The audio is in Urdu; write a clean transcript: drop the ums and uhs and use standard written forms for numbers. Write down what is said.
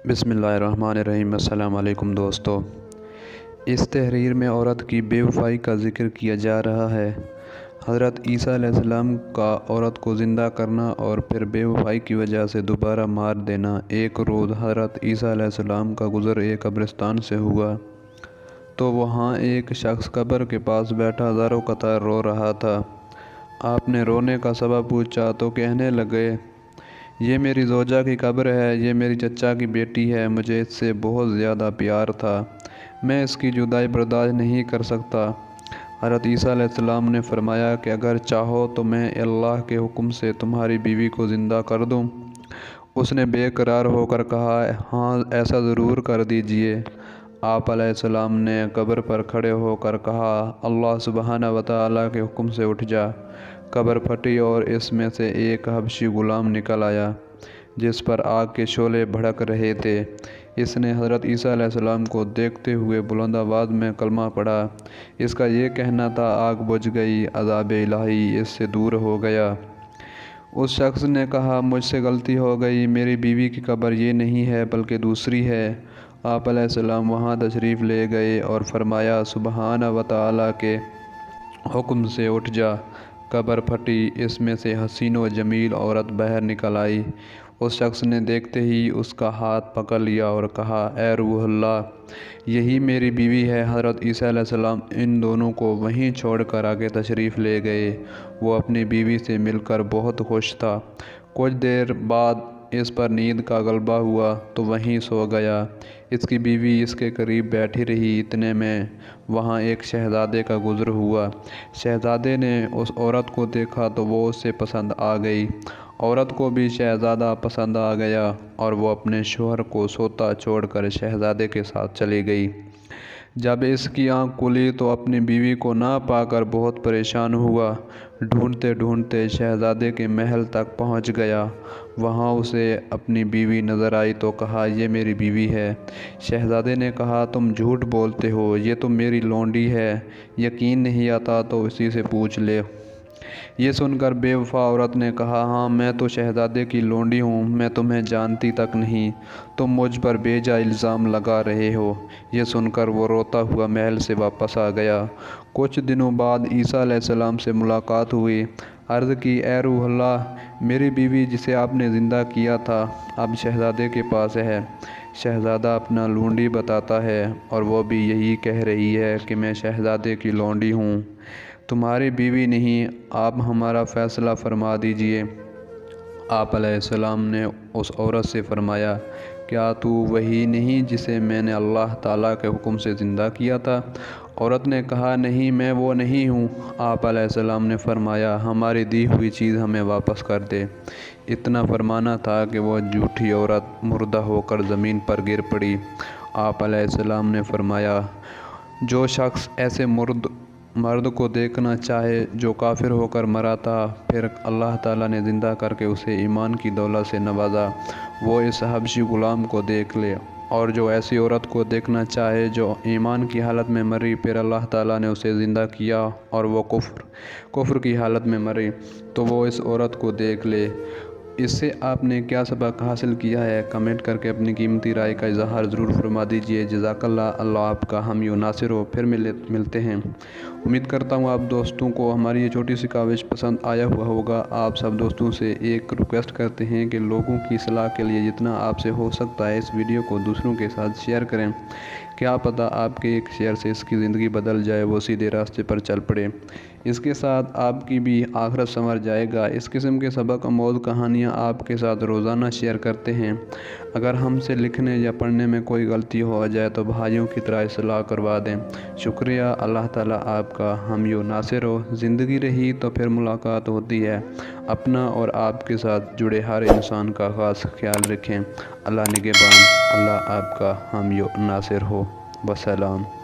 بسم اللہ الرحمن الرحیم۔ السلام علیکم دوستو، اس تحریر میں عورت کی بے وفائی کا ذکر کیا جا رہا ہے۔ حضرت عیسیٰ علیہ السلام کا عورت کو زندہ کرنا اور پھر بے وفائی کی وجہ سے دوبارہ مار دینا۔ ایک روز حضرت عیسیٰ علیہ السلام کا گزر ایک قبرستان سے ہوا تو وہاں ایک شخص قبر کے پاس بیٹھا زاروں قطار رو رہا تھا۔ آپ نے رونے کا سبب پوچھا تو کہنے لگے، یہ میری زوجہ کی قبر ہے، یہ میری چچا کی بیٹی ہے، مجھے اس سے بہت زیادہ پیار تھا، میں اس کی جدائی برداشت نہیں کر سکتا۔ حضرت عیسیٰ علیہ السلام نے فرمایا کہ اگر چاہو تو میں اللہ کے حکم سے تمہاری بیوی کو زندہ کر دوں۔ اس نے بے قرار ہو کر کہا، ہاں ایسا ضرور کر دیجئے۔ آپ علیہ السلام نے قبر پر کھڑے ہو کر کہا، اللہ سبحانہ وتعالیٰ کے حکم سے اٹھ جا۔ قبر پھٹی اور اس میں سے ایک حبشی غلام نکل آیا جس پر آگ کے شعلے بھڑک رہے تھے۔ اس نے حضرت عیسیٰ علیہ السلام کو دیکھتے ہوئے بلند آواز میں کلمہ پڑھا۔ اس کا یہ کہنا تھا، آگ بجھ گئی، عذاب الہی اس سے دور ہو گیا۔ اس شخص نے کہا، مجھ سے غلطی ہو گئی، میری بیوی کی قبر یہ نہیں ہے بلکہ دوسری ہے۔ آپ علیہ السلام وہاں تشریف لے گئے اور فرمایا، سبحانہ وتعالیٰ کے حکم سے اٹھ جا۔ قبر پھٹی، اس میں سے حسین و جمیل عورت باہر نکل آئی۔ اس شخص نے دیکھتے ہی اس کا ہاتھ پکڑ لیا اور کہا، اے روح اللہ، یہی میری بیوی ہے۔ حضرت عیسیٰ علیہ السلام ان دونوں کو وہیں چھوڑ کر آگے تشریف لے گئے۔ وہ اپنی بیوی سے مل کر بہت خوش تھا۔ کچھ دیر بعد اس پر نیند کا غلبہ ہوا تو وہیں سو گیا۔ اس کی بیوی اس کے قریب بیٹھی رہی۔ اتنے میں وہاں ایک شہزادے کا گزر ہوا۔ شہزادے نے اس عورت کو دیکھا تو وہ اس سے پسند آ گئی۔ عورت کو بھی شہزادہ پسند آ گیا اور وہ اپنے شوہر کو سوتا چھوڑ کر شہزادے کے ساتھ چلی گئی۔ جب اس کی آنکھ کھلی تو اپنی بیوی کو نہ پا کر بہت پریشان ہوا۔ ڈھونڈتے ڈھونڈتے شہزادے کے محل تک پہنچ گیا۔ وہاں اسے اپنی بیوی نظر آئی تو کہا، یہ میری بیوی ہے۔ شہزادے نے کہا، تم جھوٹ بولتے ہو، یہ تو میری لونڈی ہے، یقین نہیں آتا تو اسی سے پوچھ لے۔ یہ سن کر بے وفا عورت نے کہا، ہاں میں تو شہزادے کی لونڈی ہوں، میں تمہیں جانتی تک نہیں، تم مجھ پر بے جا الزام لگا رہے ہو۔ یہ سن کر وہ روتا ہوا محل سے واپس آ گیا۔ کچھ دنوں بعد عیسیٰ علیہ السلام سے ملاقات ہوئی۔ عرض کی، اے روح اللہ، میری بیوی جسے آپ نے زندہ کیا تھا اب شہزادے کے پاس ہے۔ شہزادہ اپنا لونڈی بتاتا ہے اور وہ بھی یہی کہہ رہی ہے کہ میں شہزادے کی لونڈی ہوں، تمہاری بیوی نہیں، آپ ہمارا فیصلہ فرما دیجئے۔ آپ علیہ السلام نے اس عورت سے فرمایا، کیا تو وہی نہیں جسے میں نے اللہ تعالیٰ کے حکم سے زندہ کیا تھا؟ عورت نے کہا، نہیں میں وہ نہیں ہوں۔ آپ علیہ السلام نے فرمایا، ہماری دی ہوئی چیز ہمیں واپس کر دے۔ اتنا فرمانا تھا کہ وہ جھوٹی عورت مردہ ہو کر زمین پر گر پڑی۔ آپ علیہ السلام نے فرمایا، جو شخص ایسے مرد کو دیکھنا چاہے جو کافر ہو کر مرا تھا، پھر اللہ تعالیٰ نے زندہ کر کے اسے ایمان کی دولت سے نوازا، وہ اس حبشی غلام کو دیکھ لے۔ اور جو ایسی عورت کو دیکھنا چاہے جو ایمان کی حالت میں مری، پھر اللہ تعالیٰ نے اسے زندہ کیا اور وہ کفر کی حالت میں مری، تو وہ اس عورت کو دیکھ لے۔ اس سے آپ نے کیا سبق حاصل کیا ہے؟ کمنٹ کر کے اپنی قیمتی رائے کا اظہار ضرور فرما دیجیے۔ جزاک اللہ، اللہ آپ کا حامی و ناصر ہو۔ پھر ملتے ہیں۔ امید کرتا ہوں آپ دوستوں کو ہماری یہ چھوٹی سی کاوش پسند آیا ہوا ہوگا۔ آپ سب دوستوں سے ایک ریکویسٹ کرتے ہیں کہ لوگوں کی اصلاح کے لیے جتنا آپ سے ہو سکتا ہے اس ویڈیو کو دوسروں کے ساتھ شیئر کریں۔ کیا پتہ آپ کے ایک شیئر سے اس کی زندگی بدل جائے، وہ سیدھے راستے پر چل پڑے۔ اس کے ساتھ آپ کی بھی آخرت سنور جائے گا۔ اس قسم کے سبق آموز کہانیاں آپ کے ساتھ روزانہ شیئر کرتے ہیں۔ اگر ہم سے لکھنے یا پڑھنے میں کوئی غلطی ہو جائے تو بھائیوں کی طرح اصلاح کروا دیں۔ شکریہ۔ اللہ تعالیٰ آپ کا حامی و ناصر ہو۔ زندگی رہی تو پھر ملاقات ہوتی ہے۔ اپنا اور آپ کے ساتھ جڑے ہر انسان کا خاص خیال رکھیں۔ اللہ نگہبان۔ اللہ آپ کا حامی و ناصر ہو۔ والسلام۔